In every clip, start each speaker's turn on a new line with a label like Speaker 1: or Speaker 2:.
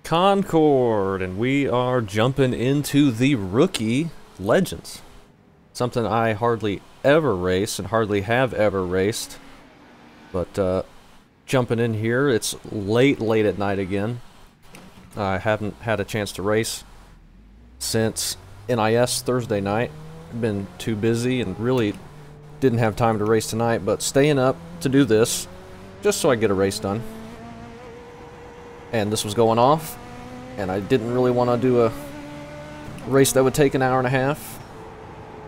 Speaker 1: Concord, and we are jumping into the Rookie Legends. Something I hardly ever race and hardly have ever raced. But jumping in here, it's late at night again. I haven't had a chance to race since NIS Thursday night. I've been too busy and really didn't have time to race tonight, but staying up to do this just so I get a race done. And this was going off, and I didn't really want to do a race that would take an hour and a half.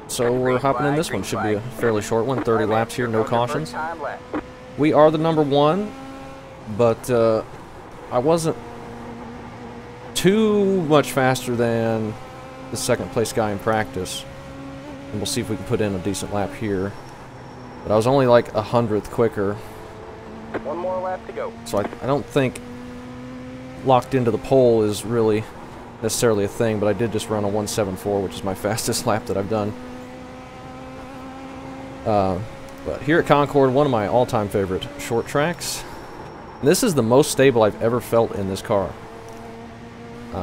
Speaker 1: So we're hopping in this one. Should be a fairly short one, 30 laps here, no cautions. We are the number one, but I wasn't too much faster than the second place guy in practice. And we'll see if we can put in a decent lap here. But I was only like 100th quicker.
Speaker 2: One more lap to go.
Speaker 1: So I don't think locked into the pole is really necessarily a thing, but I did just run a 174, which is my fastest lap that I've done. But here at Concord, one of my all-time favorite short tracks. And this is the most stable I've ever felt in this car.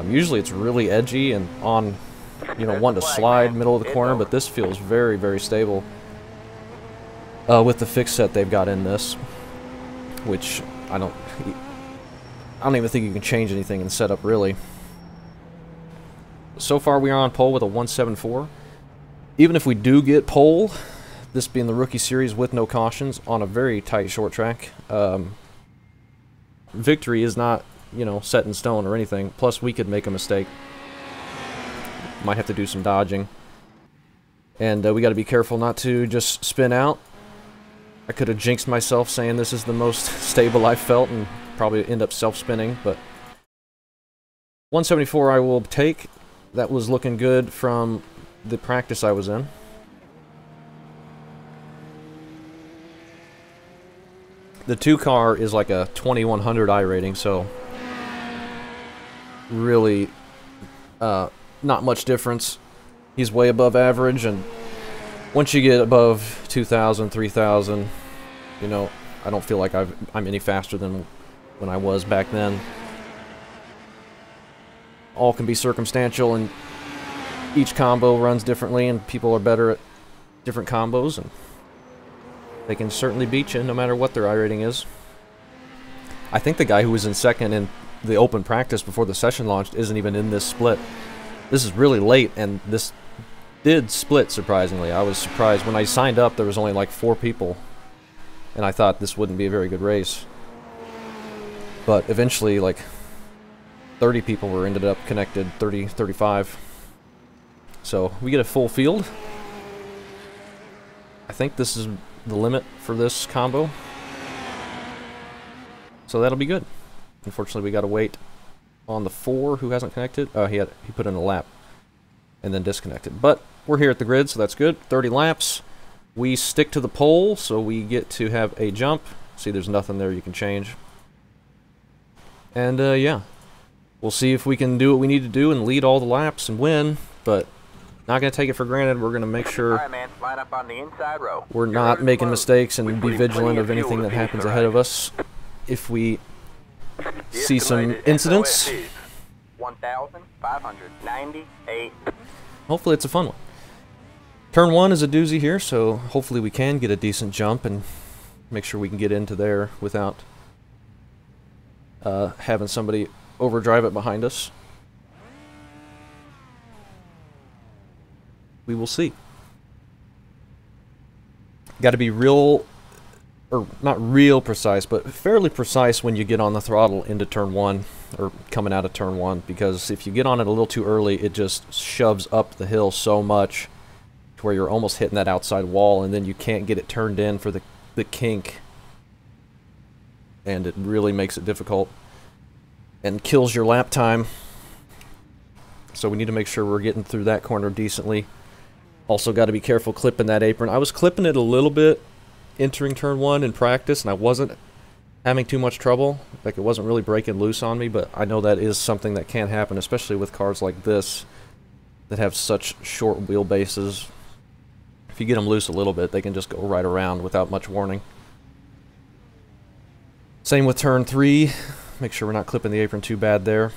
Speaker 1: Usually it's really edgy and on, you know, one to slide middle of the corner, but this feels very, very stable with the fix set they've got in this, which I don't even think you can change anything in setup, really. So far, we are on pole with a 174. Even if we do get pole, this being the Rookie Series with no cautions on a very tight short track, victory is not, you know, set in stone or anything. Plus, we could make a mistake. Might have to do some dodging. And we got to be careful not to just spin out. I could have jinxed myself saying this is the most stable I've felt and probably end up self-spinning, but 174 I will take. That was looking good from the practice I was in. The 2 car is like a 2100 iRating, so really not much difference. He's way above average, and once you get above 2,000, 3,000, you know, I don't feel like I'm any faster than when I was back then. All can be circumstantial, and each combo runs differently, and people are better at different combos, and they can certainly beat you no matter what their iRating is. I think the guy who was in second in the open practice before the session launched isn't even in this split. This is really late, and this did split, surprisingly. I was surprised. When I signed up, there was only like 4 people, and I thought this wouldn't be a very good race. But eventually, like 30 people ended up connected, 30, 35. So we get a full field. I think this is the limit for this combo. So that'll be good. Unfortunately, we got to wait on the 4 who hasn't connected. Oh, he put in a lap and then disconnected. But we're here at the grid, so that's good. 30 laps. We stick to the pole, so we get to have a jump. See, there's nothing there you can change. And yeah, we'll see if we can do what we need to do and lead all the laps and win, but not going to take it for granted. We're going to make sure
Speaker 2: line up on the inside row.
Speaker 1: We're not making mistakes and be vigilant of anything that happens ahead of us. If we see some incidents,
Speaker 2: 1,598.
Speaker 1: Hopefully it's a fun one. Turn 1 is a doozy here, so hopefully we can get a decent jump and make sure we can get into there without having somebody overdrive it behind us. We will see. Got to be real, or not real precise, but fairly precise when you get on the throttle into turn 1, or coming out of turn 1, because if you get on it a little too early, it just shoves up the hill so much to where you're almost hitting that outside wall, and then you can't get it turned in for the kink, and it really makes it difficult and kills your lap time. So we need to make sure we're getting through that corner decently. Also got to be careful clipping that apron. I was clipping it a little bit entering turn 1 in practice, and I wasn't having too much trouble. Like, it wasn't really breaking loose on me, but I know that is something that can happen, especially with cars like this that have such short wheelbases. If you get them loose a little bit, they can just go right around without much warning. Same with turn 3. Make sure we're not clipping the apron too bad there.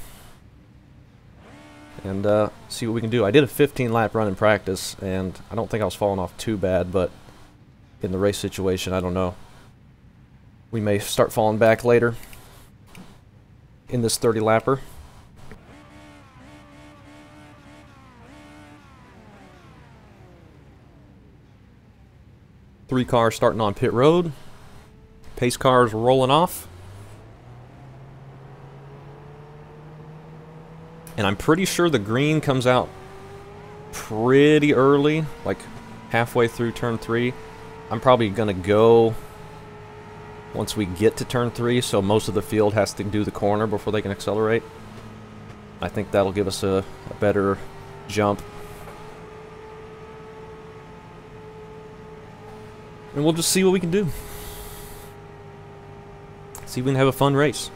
Speaker 1: and see what we can do. I did a 15-lap run in practice, and I don't think I was falling off too bad, but in the race situation, I don't know. We may start falling back later in this 30-lapper. Three cars starting on pit road. Pace cars rolling off. And I'm pretty sure the green comes out pretty early, like halfway through turn 3. I'm probably going to go once we get to turn 3, so most of the field has to do the corner before they can accelerate. I think that'll give us a better jump. And we'll just see what we can do. See if we can have a fun race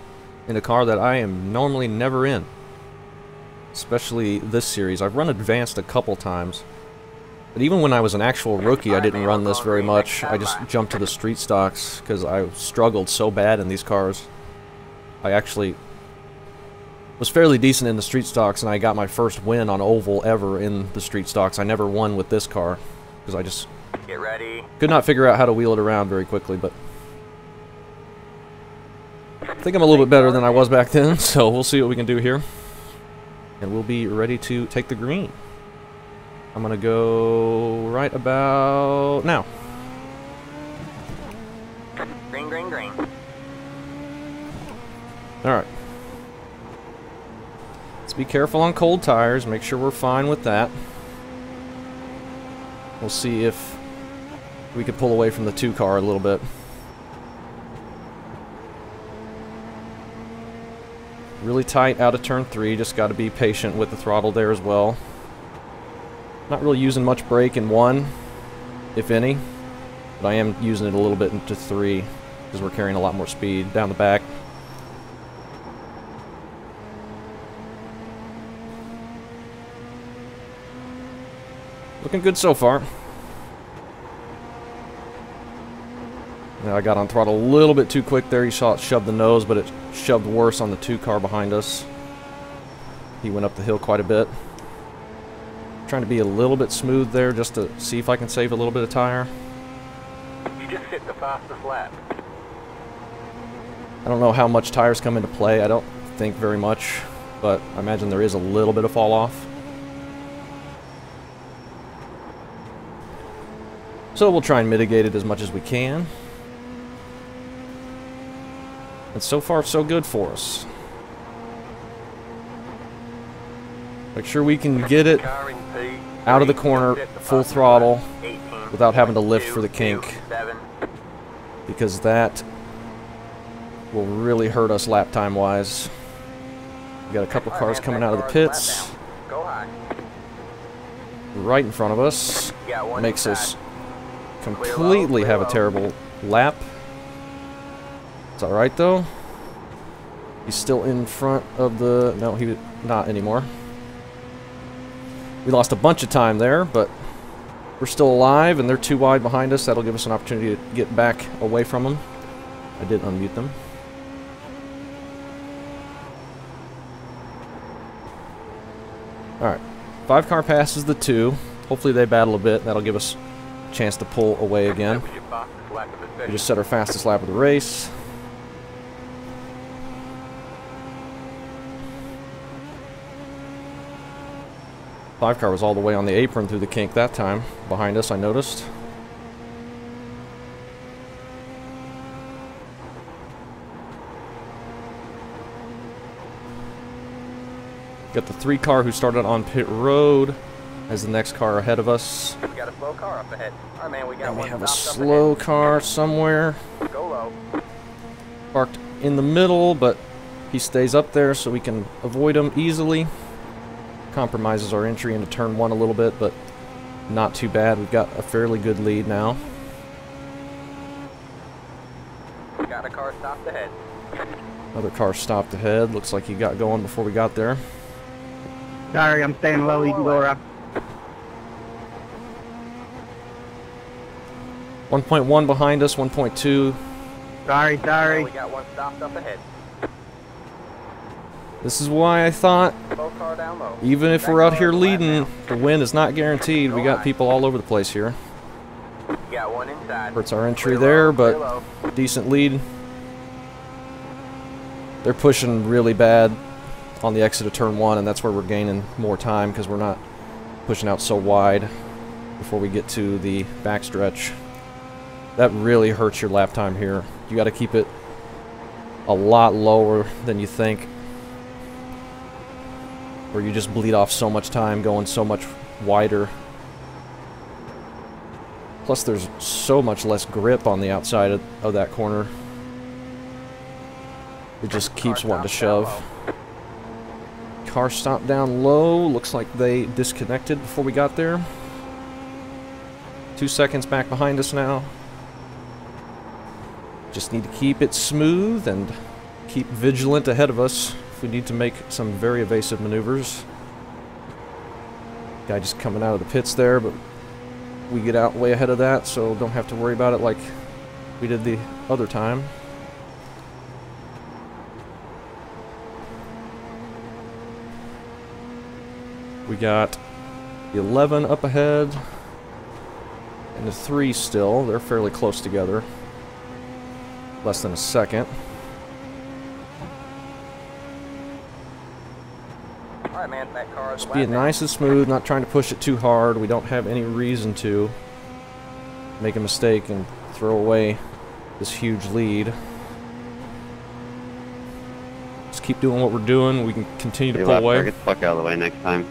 Speaker 1: in a car that I am normally never in. Especially this series. I've run Advanced a couple times. But even when I was an actual rookie, I didn't run this very much. I just jumped to the street stocks because I struggled so bad in these cars. I actually was fairly decent in the street stocks, and I got my first win on oval ever in the street stocks. I never won with this car because I just
Speaker 2: Get ready.
Speaker 1: could not figure out how to wheel it around very quickly, but I think I'm a little bit better than I was back then, so we'll see what we can do here. And we'll be ready to take the green. I'm gonna go right about now.
Speaker 2: Green, green, green.
Speaker 1: Alright. Let's be careful on cold tires, make sure we're fine with that. We'll see if we can pull away from the 2 car a little bit. Really tight out of turn 3, just got to be patient with the throttle there as well. Not really using much brake in 1, if any, but I am using it a little bit into 3 because we're carrying a lot more speed down the back. Looking good so far. Now I got on throttle a little bit too quick there. He saw it shove the nose, but it shoved worse on the 2 car behind us. He went up the hill quite a bit. Trying to be a little bit smooth there just to see if I can save a little bit of tire.
Speaker 2: You just hit the fastest lap.
Speaker 1: I don't know how much tires come into play. I don't think very much, but I imagine there is a little bit of fall off. So we'll try and mitigate it as much as we can. And so far, so good for us. Make sure we can get it out of the corner, full throttle, without having to lift for the kink. Because that will really hurt us lap time wise. We got a couple cars coming out of the pits. Right in front of us. Makes us completely have a terrible lap. It's alright though. He's still in front of the... No, he's not anymore. We lost a bunch of time there, but we're still alive and they're too wide behind us. That'll give us an opportunity to get back away from them. I did unmute them. Alright. 5 car passes the 2. Hopefully they battle a bit. That'll give us a chance to pull away again. We just set our fastest lap of the race. Five car was all the way on the apron through the kink that time. Behind us, I noticed. Got the 3 car who started on pit road as the next car ahead of us.
Speaker 2: We got a slow car up ahead. All right, man, we got
Speaker 1: And we
Speaker 2: one
Speaker 1: have a
Speaker 2: stopped up
Speaker 1: slow car somewhere.
Speaker 2: ahead. Go low.
Speaker 1: Parked in the middle, but he stays up there so we can avoid him easily. Compromises our entry into turn 1 a little bit, but not too bad. We've got a fairly good lead now.
Speaker 2: We got a car stopped ahead.
Speaker 1: Another car stopped ahead. Looks like he got going before we got there.
Speaker 3: Sorry, I'm staying low. You can go around.
Speaker 1: 1.1 behind us, 1.2.
Speaker 3: Sorry.
Speaker 2: We got one stopped up ahead.
Speaker 1: This is why I thought,
Speaker 2: Slow car down low.
Speaker 1: even if
Speaker 2: That
Speaker 1: we're out
Speaker 2: car
Speaker 1: here
Speaker 2: is a lap
Speaker 1: leading,
Speaker 2: down.
Speaker 1: the win is not guaranteed. We
Speaker 2: Go
Speaker 1: got
Speaker 2: line.
Speaker 1: people all over the place here.
Speaker 2: You got one inside.
Speaker 1: Hurts our entry
Speaker 2: Clear
Speaker 1: there,
Speaker 2: low, clear
Speaker 1: but
Speaker 2: low.
Speaker 1: decent lead. They're pushing really bad on the exit of turn 1, and that's where we're gaining more time because we're not pushing out so wide before we get to the backstretch. That really hurts your lap time here. You got to keep it a lot lower than you think, or you just bleed off so much time going so much wider. Plus there's so much less grip on the outside of that corner. It just keeps wanting to shove. Car stopped down low. Looks like they disconnected before we got there. 2 seconds back behind us now. Just need to keep it smooth and keep vigilant ahead of us if we need to make some very evasive maneuvers. Guy just coming out of the pits there, but we get out way ahead of that, so don't have to worry about it like we did the other time. We got the 11 up ahead and the 3 still. They're fairly close together. Less than a second.
Speaker 2: Alright, man, that car is a
Speaker 1: Just
Speaker 2: lap
Speaker 1: being
Speaker 2: down.
Speaker 1: nice and smooth, not trying to push it too hard. We don't have any reason to make a mistake and throw away this huge lead. Just keep doing what we're doing. We can continue to pull away.
Speaker 4: Get the fuck out of the way next time.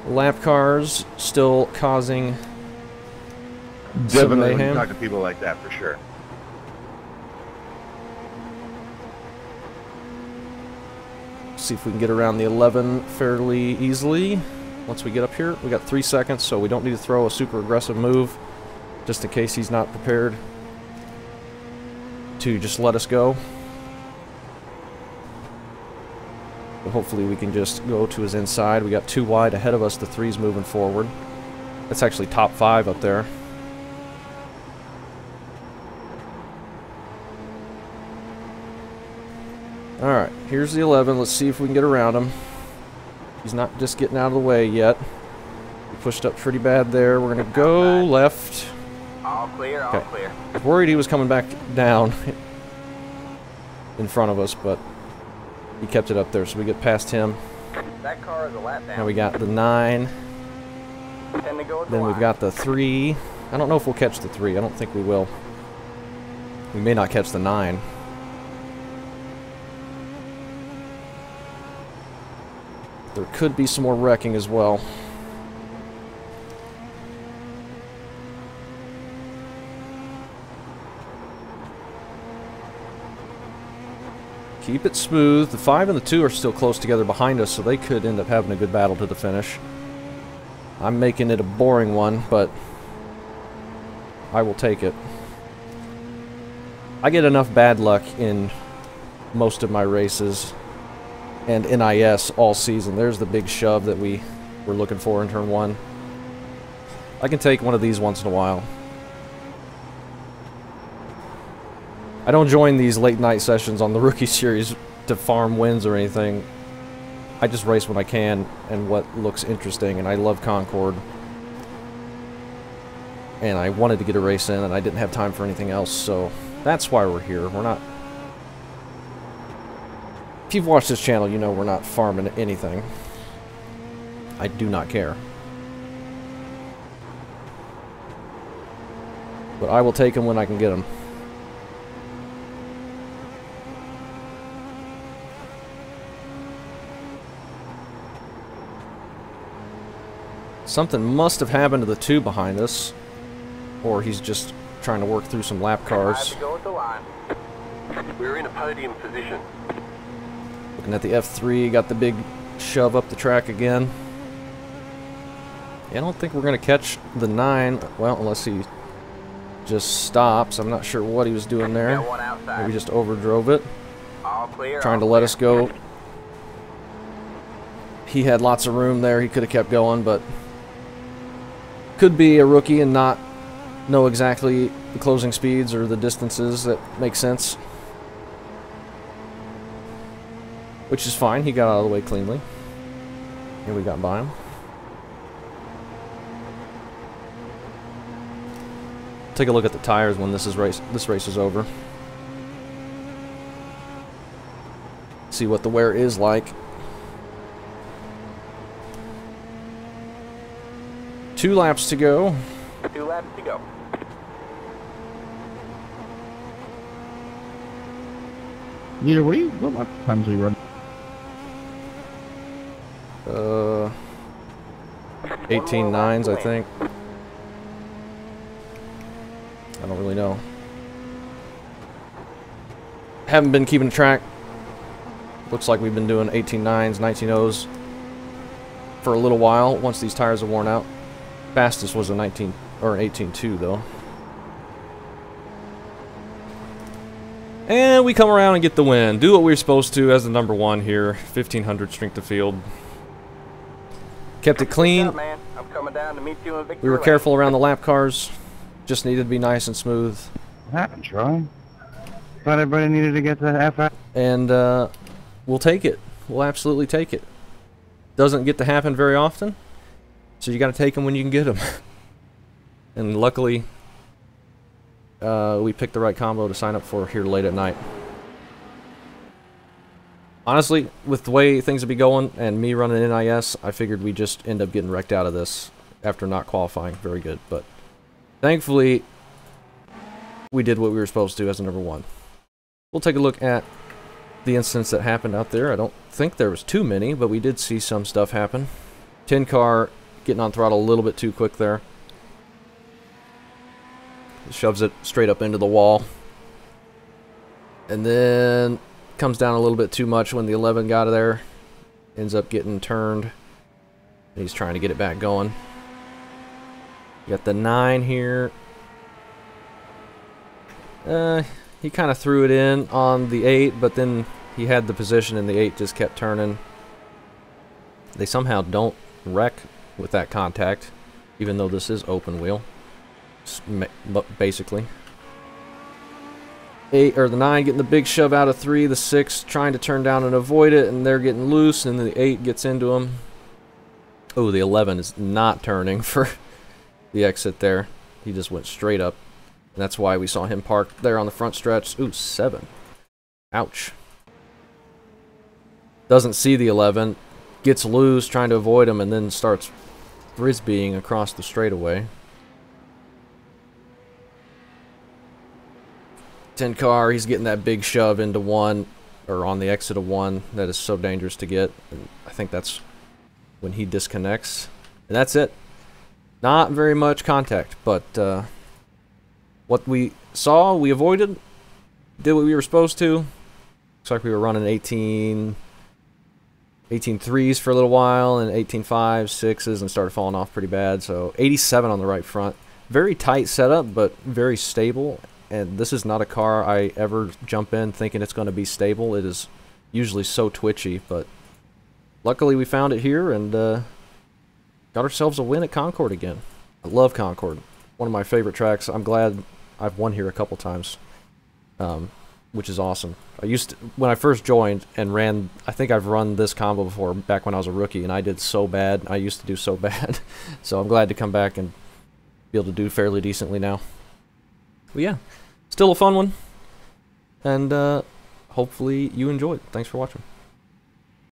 Speaker 1: Lap cars still causing some
Speaker 5: Definitely when you
Speaker 1: mayhem.
Speaker 5: talk to people like that, for sure.
Speaker 1: See if we can get around the 11 fairly easily. Once we get up here, we got 3 seconds, so we don't need to throw a super aggressive move, just in case he's not prepared to just let us go. But hopefully we can just go to his inside. We got 2 wide ahead of us. The 3's moving forward. That's actually top 5 up there. Alright, here's the 11. Let's see if we can get around him. He's not just getting out of the way yet. We pushed up pretty bad there. We're going to go left.
Speaker 2: All clear, all
Speaker 1: Okay.
Speaker 2: clear.
Speaker 1: I was worried he was coming back down in front of us, but he kept it up there, so we get past him.
Speaker 2: That car is a lap down.
Speaker 1: Now we got the 9.
Speaker 2: 10 to go at the
Speaker 1: Then we've
Speaker 2: line.
Speaker 1: got the 3. I don't know if we'll catch the 3. I don't think we will. We may not catch the 9. There could be some more wrecking as well. Keep it smooth. The 5 and the 2 are still close together behind us, so they could end up having a good battle to the finish. I'm making it a boring one, but I will take it. I get enough bad luck in most of my races and NIS all season. There's the big shove that we were looking for in turn 1. I can take one of these once in a while. I don't join these late night sessions on the Rookie Series to farm wins or anything. I just race when I can and what looks interesting, and I love Concord. And I wanted to get a race in, and I didn't have time for anything else, so that's why we're here. We're not... If you've watched this channel, you know we're not farming anything. I do not care. But I will take them when I can get them. Something must have happened to the 2 behind us, or he's just trying to work through some lap
Speaker 2: 5
Speaker 1: cars.
Speaker 2: to go at the line.
Speaker 4: We're in a podium position.
Speaker 1: Looking at the F3, got the big shove up the track again. Yeah, I don't think we're going to catch the 9, well, unless he just stops. I'm not sure what he was doing there.
Speaker 2: Got one outside.
Speaker 1: Maybe just overdrove it,
Speaker 2: All clear.
Speaker 1: trying to
Speaker 2: all
Speaker 1: let
Speaker 2: clear.
Speaker 1: us go. He had lots of room there. He could have kept going, but could be a rookie and not know exactly the closing speeds or the distances that make sense. which is fine. He got out of the way cleanly. And we got by him. Take a look at the tires when this race is over. See what the wear is like. 2 laps to go.
Speaker 2: 2 laps to go.
Speaker 3: Neither what times are you running?
Speaker 1: 18.9s, I think. I don't really know. Haven't been keeping track. Looks like we've been doing 18.9s, 19.0s for a little while once these tires are worn out. Fastest was a 19 or an 18.2 though. And we come around and get the win. Do what we were supposed to as the number 1 here. 1500 strength of field. Kept it clean.
Speaker 2: What's up, man? I'm coming down to meet you in victory
Speaker 1: We were
Speaker 2: lane.
Speaker 1: careful around the lap cars. Just needed to be nice and smooth.
Speaker 3: What happened, Troy? Thought everybody needed to get to the F.
Speaker 1: And we'll take it. We'll absolutely take it. Doesn't get to happen very often. So you got to take them when you can get them. And luckily, we picked the right combo to sign up for here late at night. Honestly, with the way things would be going and me running NIS, I figured we'd just end up getting wrecked out of this after not qualifying very good. But thankfully, we did what we were supposed to as a number 1. We'll take a look at the incidents that happened out there. I don't think there was too many, but we did see some stuff happen. 10 car getting on throttle a little bit too quick there. Shoves it straight up into the wall. And then comes down a little bit too much when the 11 got there. Ends up getting turned. And he's trying to get it back going. You got the 9 here. He kind of threw it in on the 8, but then he had the position and the 8 just kept turning. They somehow don't wreck with that contact, even though this is open wheel. Basically. 8 or the 9 getting the big shove out of 3, the 6 trying to turn down and avoid it, and they're getting loose, and the 8 gets into him. Oh, the 11 is not turning for the exit there. He just went straight up. And that's why we saw him parked there on the front stretch. Ooh, 7. Ouch. Doesn't see the 11. Gets loose trying to avoid him and then starts frisbeeing across the straightaway. 10 car, he's getting that big shove into 1, or on the exit of 1. That is so dangerous to get. And I think that's when he disconnects. And that's it. Not very much contact, but what we saw, we avoided. Did what we were supposed to. Looks like we were running 18.3s for a little while, and 18.5s, 6s, and started falling off pretty bad. So 87 on the right front. Very tight setup, but very stable. And this is not a car I ever jump in thinking it's going to be stable. It is usually so twitchy, but luckily we found it here and got ourselves a win at Concord again. I love Concord. One of my favorite tracks. I'm glad I've won here a couple times, which is awesome. When I first joined and ran, I think I've run this combo before back when I was a rookie, and I did so bad. I used to do so bad. So I'm glad to come back and be able to do fairly decently now. But yeah, still a fun one, and hopefully you enjoyed. Thanks for watching.